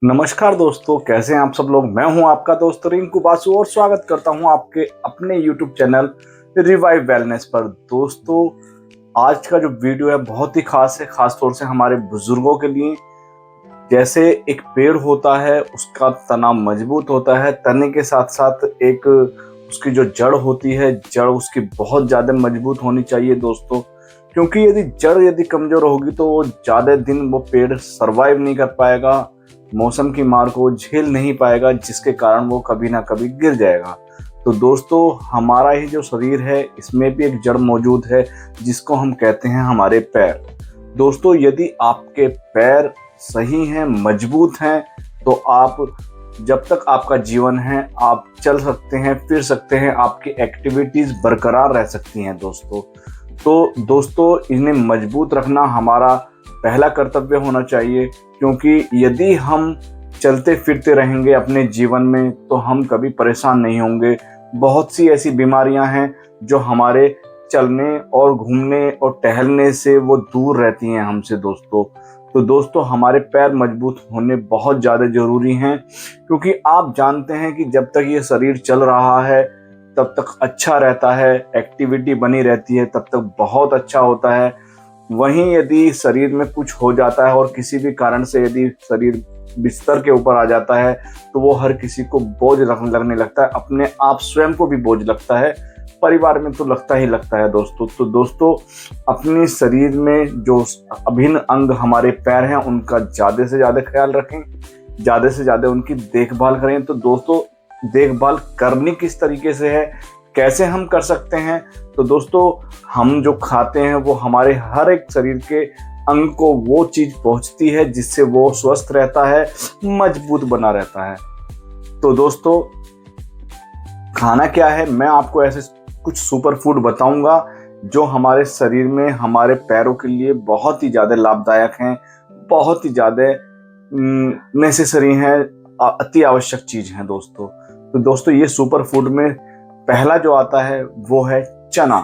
नमस्कार दोस्तों, कैसे हैं आप सब लोग। मैं हूं आपका दोस्त रिंकू बासु और स्वागत करता हूं आपके अपने YouTube चैनल रिवाइव वेलनेस पर। दोस्तों, आज का जो वीडियो है बहुत ही खास है, खास तौर से हमारे बुजुर्गों के लिए। जैसे एक पेड़ होता है, उसका तना मजबूत होता है, तने के साथ साथ एक उसकी जो जड़ होती है, जड़ उसकी बहुत ज़्यादा मजबूत होनी चाहिए दोस्तों। क्योंकि यदि कमज़ोर होगी तो वो ज़्यादा दिन वो पेड़ सर्वाइव नहीं कर पाएगा, मौसम की मार को झेल नहीं पाएगा, जिसके कारण वो कभी ना कभी गिर जाएगा। तो दोस्तों, हमारा ही जो शरीर है इसमें भी एक जड़ मौजूद है, जिसको हम कहते हैं हमारे पैर। दोस्तों, यदि आपके पैर सही हैं, मजबूत हैं, तो आप जब तक आपका जीवन है आप चल सकते हैं, फिर सकते हैं, आपकी एक्टिविटीज़ बरकरार रह सकती हैं दोस्तों। तो दोस्तों, इन्हें मजबूत रखना हमारा पहला कर्तव्य होना चाहिए, क्योंकि यदि हम चलते फिरते रहेंगे अपने जीवन में तो हम कभी परेशान नहीं होंगे। बहुत सी ऐसी बीमारियां हैं जो हमारे चलने और घूमने और टहलने से वो दूर रहती हैं हमसे दोस्तों। तो दोस्तों, हमारे पैर मजबूत होने बहुत ज़्यादा ज़रूरी हैं, क्योंकि आप जानते हैं कि जब तक ये शरीर चल रहा है तब तक अच्छा रहता है, एक्टिविटी बनी रहती है, तब तक बहुत अच्छा होता है। वहीं यदि शरीर में कुछ हो जाता है और किसी भी कारण से यदि शरीर बिस्तर के ऊपर आ जाता है तो वो हर किसी को बोझ लगने लगता है, अपने आप स्वयं को भी बोझ लगता है, परिवार में तो लगता ही लगता है दोस्तों। तो दोस्तों, अपने शरीर में जो अभिन्न अंग हमारे पैर हैं उनका ज़्यादा से ज़्यादा ख्याल रखें, ज़्यादा से ज़्यादा उनकी देखभाल करें। तो दोस्तों, देखभाल करनी किस तरीके से है, कैसे हम कर सकते हैं? तो दोस्तों, हम जो खाते हैं वो हमारे हर एक शरीर के अंग को वो चीज़ पहुंचती है जिससे वो स्वस्थ रहता है, मजबूत बना रहता है। तो दोस्तों, खाना क्या है, मैं आपको ऐसे कुछ सुपर फूड बताऊंगा जो हमारे शरीर में, हमारे पैरों के लिए बहुत ही ज़्यादा लाभदायक हैं, बहुत ही ज़्यादा नेसेसरी हैं, अति आवश्यक चीज़ हैं दोस्तों। तो दोस्तों, ये सुपर फूड में पहला जो आता है वो है चना।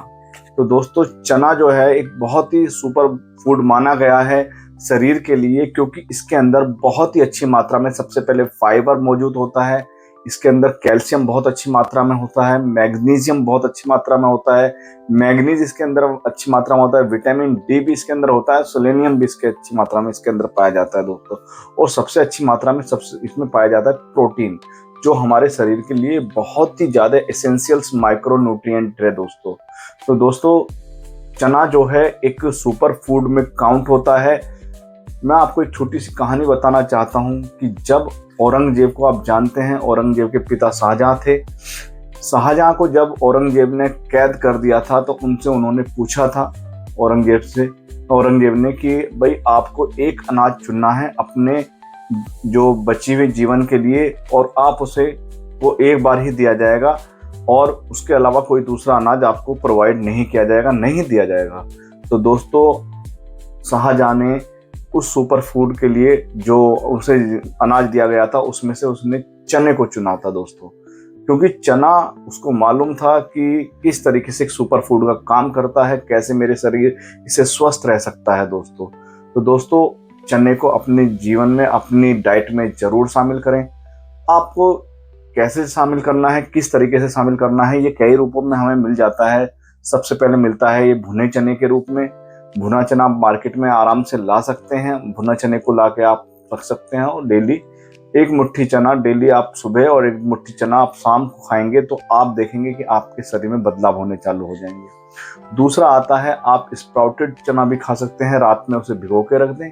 तो दोस्तों, चना जो है एक बहुत ही सुपर फूड माना गया है शरीर के लिए, क्योंकि इसके अंदर बहुत ही अच्छी मात्रा में सबसे पहले फाइबर मौजूद होता है, इसके अंदर कैल्शियम बहुत अच्छी मात्रा में होता है, मैग्नीशियम बहुत अच्छी मात्रा में होता है, मैग्नीज इसके अंदर अच्छी मात्रा में होता है, विटामिन डी भी इसके अंदर होता है, सेलेनियम भी इसके अच्छी मात्रा में इसके अंदर पाया जाता है दोस्तों। और सबसे अच्छी मात्रा में सबसे इसमें पाया जाता है प्रोटीन, जो हमारे शरीर के लिए बहुत ही ज़्यादा एसेंशियल्स माइक्रो न्यूट्रिएंट है दोस्तों। तो दोस्तों, चना जो है एक सुपर फूड में काउंट होता है। मैं आपको एक छोटी सी कहानी बताना चाहता हूँ कि जब औरंगजेब को, आप जानते हैं औरंगजेब के पिता शाहजहां थे, शाहजहां को जब औरंगजेब ने कैद कर दिया था तो उन्होंने पूछा था औरंगजेब ने कि भाई, आपको एक अनाज चुनना है अपने जो बची हुई जीवन के लिए, और आप उसे वो एक बार ही दिया जाएगा और उसके अलावा कोई दूसरा अनाज आपको प्रोवाइड नहीं किया जाएगा, नहीं दिया जाएगा। तो दोस्तों, शाहजहां ने उस सुपर फूड के लिए जो उसे अनाज दिया गया था उसमें से उसने चने को चुना था दोस्तों, क्योंकि चना उसको मालूम था कि किस तरीके से एक सुपर फूड का काम करता है, कैसे मेरे शरीर इससे स्वस्थ रह सकता है दोस्तों। तो दोस्तों, चने को अपने जीवन में, अपनी डाइट में ज़रूर शामिल करें। आपको कैसे शामिल करना है, किस तरीके से शामिल करना है, ये कई रूपों में हमें मिल जाता है। सबसे पहले मिलता है ये भुने चने के रूप में। भुना चना आप मार्केट में आराम से ला सकते हैं, भुना चने को ला के आप रख सकते हैं, और डेली एक मुट्ठी चना डेली आप सुबह और एक मुट्ठी चना आप शाम को खाएंगे तो आप देखेंगे कि आपके शरीर में बदलाव होने चालू हो जाएंगे। दूसरा आता है, आप स्प्राउटेड चना भी खा सकते हैं, रात में उसे भिगो के रख दें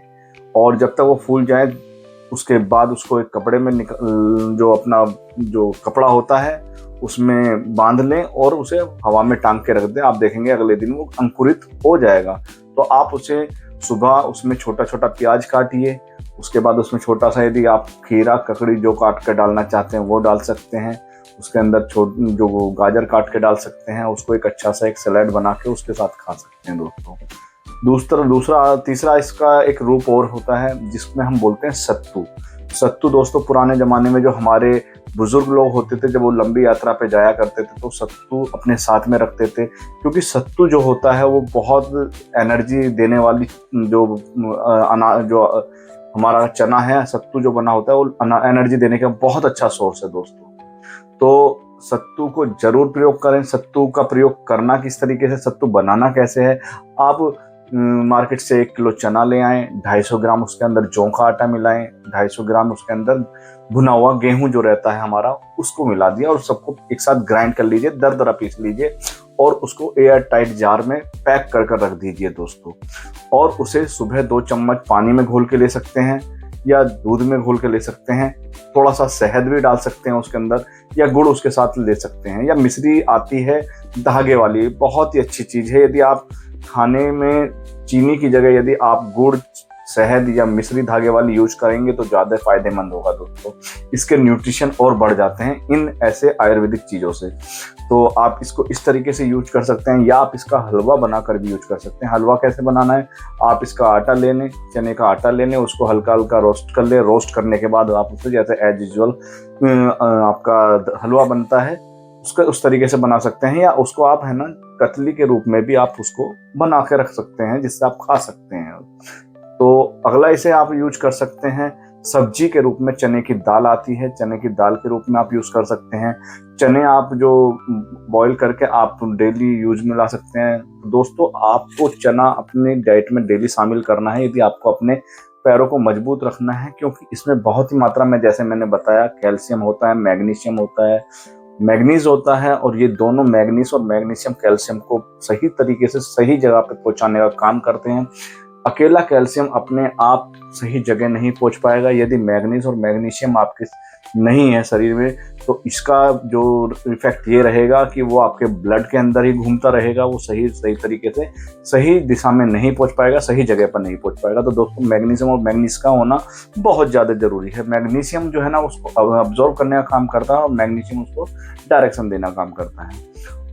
और जब तक वो फूल जाए उसके बाद उसको एक कपड़े में जो अपना जो कपड़ा होता है उसमें बांध लें और उसे हवा में टांग के रख दें। आप देखेंगे अगले दिन वो अंकुरित हो जाएगा। तो आप उसे सुबह उसमें छोटा छोटा प्याज काटिए, उसके बाद उसमें छोटा सा, यदि आप खीरा ककड़ी जो काट कर डालना चाहते हैं वो डाल सकते हैं, उसके अंदर जो गाजर काट के डाल सकते हैं, उसको एक अच्छा सा एक सलाद बना के उसके साथ खा सकते हैं दोस्तों। तीसरा इसका एक रूप और होता है जिसमें हम बोलते हैं सत्तू। सत्तू दोस्तों, पुराने ज़माने में जो हमारे बुजुर्ग लोग होते थे, जब वो लंबी यात्रा पे जाया करते थे तो सत्तू अपने साथ में रखते थे, क्योंकि सत्तू जो होता है वो बहुत एनर्जी देने वाली जो हमारा चना है, सत्तू जो बना होता है वो एनर्जी देने का बहुत अच्छा सोर्स है दोस्तों। तो सत्तू को जरूर प्रयोग करें। सत्तू का प्रयोग करना किस तरीके से, सत्तू बनाना कैसे है, आप मार्केट से 1 किलो चना ले आएं, 250 ग्राम उसके अंदर जौ का आटा मिलाएं, 250 ग्राम उसके अंदर भुना हुआ गेहूं जो रहता है हमारा उसको मिला दिया और सबको एक साथ ग्राइंड कर लीजिए, दरदरा पीस लीजिए और उसको एयर टाइट जार में पैक कर कर रख दीजिए दोस्तों। और उसे सुबह 2 चम्मच पानी में घोल के ले सकते हैं या दूध में घोल के ले सकते हैं। थोड़ा सा शहद भी डाल सकते हैं उसके अंदर या गुड़ उसके साथ ले सकते हैं, या मिश्री आती है धागे वाली, बहुत ही अच्छी चीज़ है। यदि आप खाने में चीनी की जगह यदि आप गुड़, शहद या मिश्री धागे वाली यूज करेंगे तो ज़्यादा फायदेमंद होगा दोस्तों। इसके न्यूट्रिशन और बढ़ जाते हैं इन ऐसे आयुर्वेदिक चीज़ों से। तो आप इसको इस तरीके से यूज कर सकते हैं या आप इसका हलवा बनाकर भी यूज कर सकते हैं। हलवा कैसे बनाना है, आप इसका आटा ले लें, चने का आटा ले लें, उसको हल्का हल्का रोस्ट कर लें। रोस्ट करने के बाद आप उसे जैसे एज यूजुअल आपका हलवा बनता है उसका उस तरीके से बना सकते हैं, या उसको आप है ना कतली के रूप में भी आप उसको बना के रख सकते हैं जिससे आप खा सकते हैं। तो अगला इसे आप यूज कर सकते हैं सब्जी के रूप में। चने की दाल आती है, चने की दाल के रूप में आप यूज कर सकते हैं। चने आप जो बॉईल करके आप डेली यूज में ला सकते हैं। तो दोस्तों आपको चना अपने डाइट में डेली शामिल करना है यदि आपको अपने पैरों को मजबूत रखना है, क्योंकि इसमें बहुत ही मात्रा में जैसे मैंने बताया कैल्शियम होता है, मैग्नीशियम होता है, मैग्नीज होता है, और ये दोनों मैग्नीज और मैग्नीशियम कैल्शियम को सही तरीके से सही जगह पे पहुंचाने का काम करते हैं। अकेला कैल्शियम अपने आप सही जगह नहीं पहुंच पाएगा। यदि मैग्नीज और मैग्नीशियम आपके नहीं है शरीर में तो इसका जो इफेक्ट ये रहेगा कि वो आपके ब्लड के अंदर ही घूमता रहेगा, वो सही तरीके से सही दिशा में नहीं पहुंच पाएगा, सही जगह पर नहीं पहुंच पाएगा। तो दोस्तों मैग्नीशियम और मैग्नीज का होना बहुत ज़्यादा जरूरी है। मैग्नीशियम जो है ना उसको अब्जॉर्व करने का काम करता है और मैग्नीशियम उसको डायरेक्शन देना काम करता है।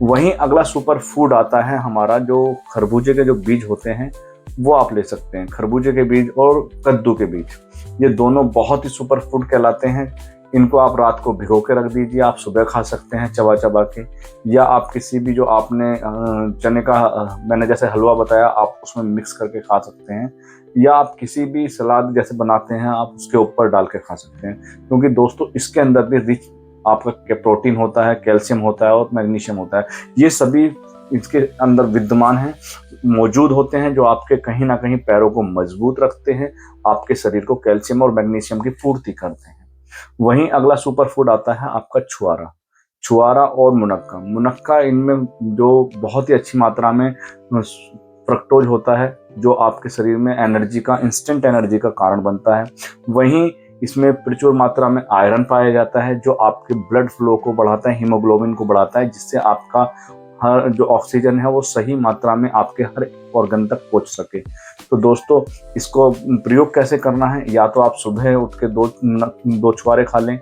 वहीं अगला सुपर फूड आता है हमारा, जो खरबूजे के जो बीज होते हैं वो आप ले सकते हैं। खरबूजे के बीज और कद्दू के बीज, ये दोनों बहुत ही सुपर फूड कहलाते हैं। इनको आप रात को भिगो के रख दीजिए, आप सुबह खा सकते हैं चबा चबा के, या आप किसी भी जो आपने चने का मैंने जैसे हलवा बताया आप उसमें मिक्स करके खा सकते हैं, या आप किसी भी सलाद जैसे बनाते हैं आप उसके ऊपर डाल के खा सकते हैं। क्योंकि दोस्तों इसके अंदर भी रिच आपका प्रोटीन होता है, कैल्शियम होता है और मैग्नीशियम होता है। ये सभी इसके अंदर विद्यमान हैं, मौजूद होते हैं, जो आपके कहीं ना कहीं पैरों को मजबूत रखते हैं, आपके शरीर को कैल्शियम और मैग्नीशियम की पूर्ति करते हैं। वहीं अगला सुपर फूड आता है आपका छुआरा। छुआरा और मुनक्का। मुनक्का इनमें जो बहुत ही अच्छी मात्रा में फ्रक्टोज होता है जो आपके शरीर में एनर्जी का, इंस्टेंट एनर्जी का कारण बनता है। वहीं इसमें प्रचुर मात्रा में आयरन पाया जाता है जो आपके ब्लड फ्लो को बढ़ाता है, हीमोग्लोबिन को बढ़ाता है, जिससे आपका हर जो ऑक्सीजन है वो सही मात्रा में आपके हर ऑर्गन तक पहुंच सके। तो दोस्तों इसको प्रयोग कैसे करना है, या तो आप सुबह उठ के दो छुआरे खा लें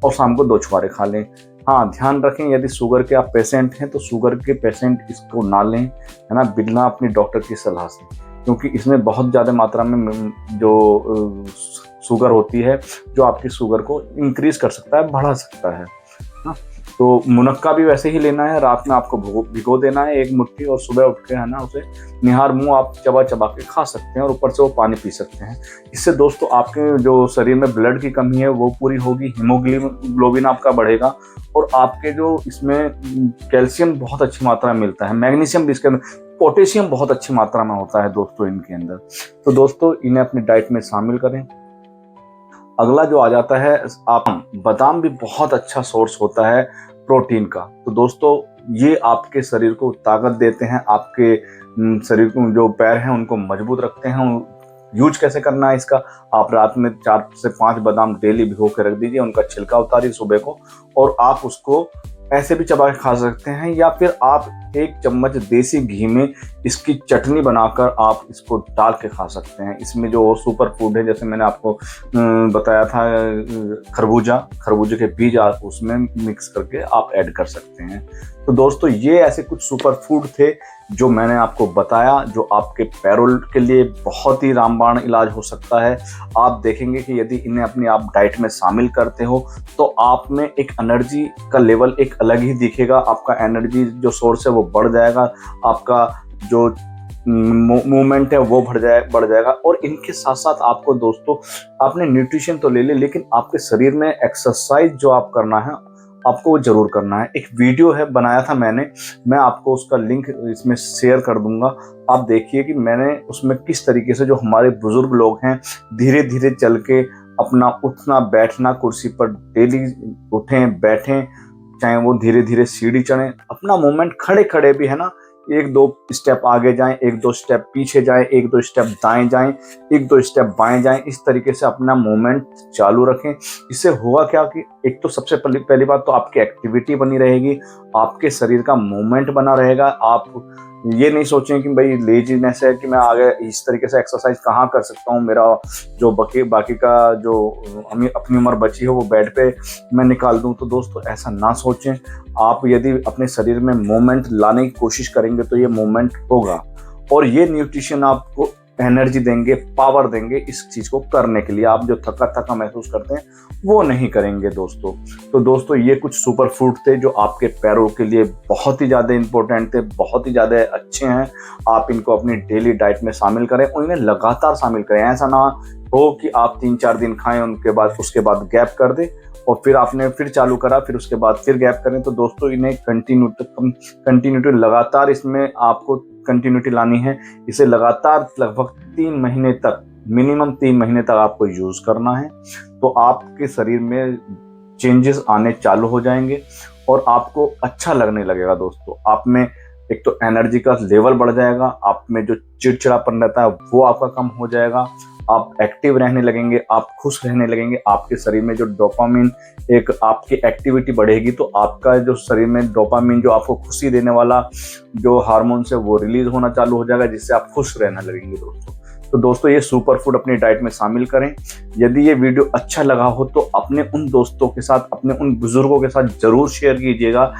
और शाम को 2 छुआरे खा लें। हाँ ध्यान रखें यदि शुगर के आप पेशेंट हैं तो शुगर के पेशेंट इसको ना लें, है ना, बिना अपनी डॉक्टर की सलाह से, क्योंकि इसमें बहुत ज़्यादा मात्रा में जो शुगर होती है जो आपकी शुगर को इंक्रीज कर सकता है, बढ़ा सकता है। हाँ तो मुनक्का भी वैसे ही लेना है, रात में आपको भिगो देना है 1 मुट्ठी और सुबह उठ के है ना उसे निहार मुंह आप चबा चबा के खा सकते हैं और ऊपर से वो पानी पी सकते हैं। इससे दोस्तों आपके जो शरीर में ब्लड की कमी है वो पूरी होगी, हीमोग्लोबिन आपका बढ़ेगा और आपके जो इसमें कैल्शियम बहुत अच्छी मात्रा में मिलता है, मैग्नीशियम भी इसके अंदर, पोटेशियम बहुत अच्छी मात्रा में होता है दोस्तों इनके अंदर। तो दोस्तों इन्हें अपनी डाइट में शामिल करें। अगला जो आ जाता है आप बादाम भी बहुत अच्छा सोर्स होता है प्रोटीन का। तो दोस्तों ये आपके शरीर को ताकत देते हैं, आपके शरीर को जो पैर हैं उनको मजबूत रखते हैं। यूज कैसे करना है इसका, आप रात में 4 से 5 बादाम डेली भिगो के रख दीजिए, उनका छिलका उतारिए सुबह को और आप उसको ऐसे भी चबा के खा सकते हैं, या फिर आप 1 चम्मच देसी घी में इसकी चटनी बनाकर आप इसको डाल के खा सकते हैं। इसमें जो सुपर फूड है जैसे मैंने आपको बताया था खरबूजे के बीज आप उसमें मिक्स करके आप ऐड कर सकते हैं। तो दोस्तों ये ऐसे कुछ सुपर फूड थे जो मैंने आपको बताया, जो आपके पैरों के लिए बहुत ही रामबाण इलाज हो सकता है। आप देखेंगे कि यदि इन्हें अपनी आप डाइट में शामिल करते हो तो आप में एक एनर्जी का लेवल एक अलग ही दिखेगा, आपका एनर्जी जो सोर्स है वो बढ़ जाएगा, आपका जो मूवमेंट है वो बढ़ जाएगा। और इनके साथ साथ आपको दोस्तों आपने न्यूट्रिशन तो ले ले, लेकिन आपके शरीर में एक्सरसाइज जो आप करना है आपको वो जरूर करना है। एक वीडियो है बनाया था मैंने, मैं आपको उसका लिंक इसमें शेयर कर दूंगा। आप देखिए कि मैंने उसमें किस तरीके से जो हमारे बुजुर्ग लोग हैं धीरे धीरे चल के अपना उठना बैठना, कुर्सी पर डेली उठें बैठें, चाहे वो धीरे धीरे सीढ़ी चढ़ें, अपना मूवमेंट खड़े खड़े भी है ना, एक दो स्टेप आगे जाएं, एक दो स्टेप पीछे जाएं, एक दो स्टेप दाएं जाएं, एक दो स्टेप बाएं जाएं, इस तरीके से अपना मूवमेंट चालू रखें। इससे होगा क्या कि एक तो सबसे पहली बात तो आपकी एक्टिविटी बनी रहेगी, आपके शरीर का मूवमेंट बना रहेगा। आप ये नहीं सोचें कि भाई लेजीनेस है कि मैं आगे इस तरीके से एक्सरसाइज कहाँ कर सकता हूँ, मेरा जो बाकी का जो अपनी उम्र बची है वो बेड पे मैं निकाल दूं। तो दोस्तों ऐसा ना सोचें। आप यदि अपने शरीर में मूवमेंट लाने की कोशिश करेंगे तो ये मूवमेंट होगा, और ये न्यूट्रिशन आपको एनर्जी देंगे, पावर देंगे इस चीज को करने के लिए। आप जो थका थका महसूस करते हैं वो नहीं करेंगे दोस्तों। तो दोस्तों ये कुछ सुपर फूड थे जो आपके पैरों के लिए बहुत ही ज़्यादा इंपॉर्टेंट थे, बहुत ही ज़्यादा अच्छे हैं। आप इनको अपनी डेली डाइट में शामिल करें, उन्हें लगातार शामिल करें। ऐसा ना हो कि आप 3-4 दिन खाएं, उसके बाद गैप कर दें और फिर आपने फिर चालू करा, फिर उसके बाद फिर गैप करें। तो दोस्तों इन्हें कंटिन्यूटी लगातार इसमें आपको कंटिन्यूटी लानी है। इसे लगातार लगभग 3 महीने तक, मिनिमम 3 महीने तक आपको यूज करना है। तो आपके शरीर में चेंजेस आने चालू हो जाएंगे और आपको अच्छा लगने लगेगा दोस्तों। आप में एक तो एनर्जी का लेवल बढ़ जाएगा, आप में जो चिड़चिड़ापन रहता है वो आपका कम हो जाएगा, आप एक्टिव रहने लगेंगे, आप खुश रहने लगेंगे। आपके शरीर में जो डोपामिन, एक आपकी एक्टिविटी बढ़ेगी तो आपका जो शरीर में डोपामिन जो आपको खुशी देने वाला जो हार्मोन्स है वो रिलीज होना चालू हो जाएगा, जिससे आप खुश रहने लगेंगे दोस्तों। तो दोस्तों ये सुपर फूड अपनी डाइट में शामिल करें। यदि ये वीडियो अच्छा लगा हो तो अपने उन दोस्तों के साथ, अपने उन बुजुर्गों के साथ जरूर शेयर कीजिएगा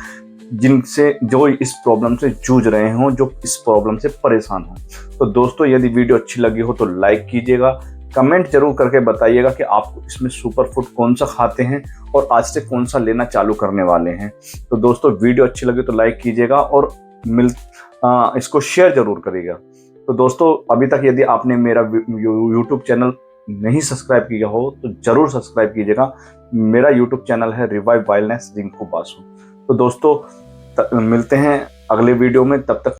जो इस प्रॉब्लम से जूझ रहे हों, जो इस प्रॉब्लम से परेशान हों। तो दोस्तों यदि वीडियो अच्छी लगी हो तो लाइक कीजिएगा, कमेंट जरूर करके बताइएगा कि आप इसमें सुपर फूड कौन सा खाते हैं और आज से कौन सा लेना चालू करने वाले हैं। तो दोस्तों वीडियो अच्छी लगी तो लाइक कीजिएगा और इसको शेयर जरूर करिएगा। तो दोस्तों अभी तक यदि आपने मेरा यूट्यूब चैनल नहीं सब्सक्राइब किया हो तो जरूर सब्सक्राइब कीजिएगा। मेरा यूट्यूब चैनल है रिवाइव वेलनेस रिंकू बासु। तो दोस्तों मिलते हैं अगले वीडियो में, तब तक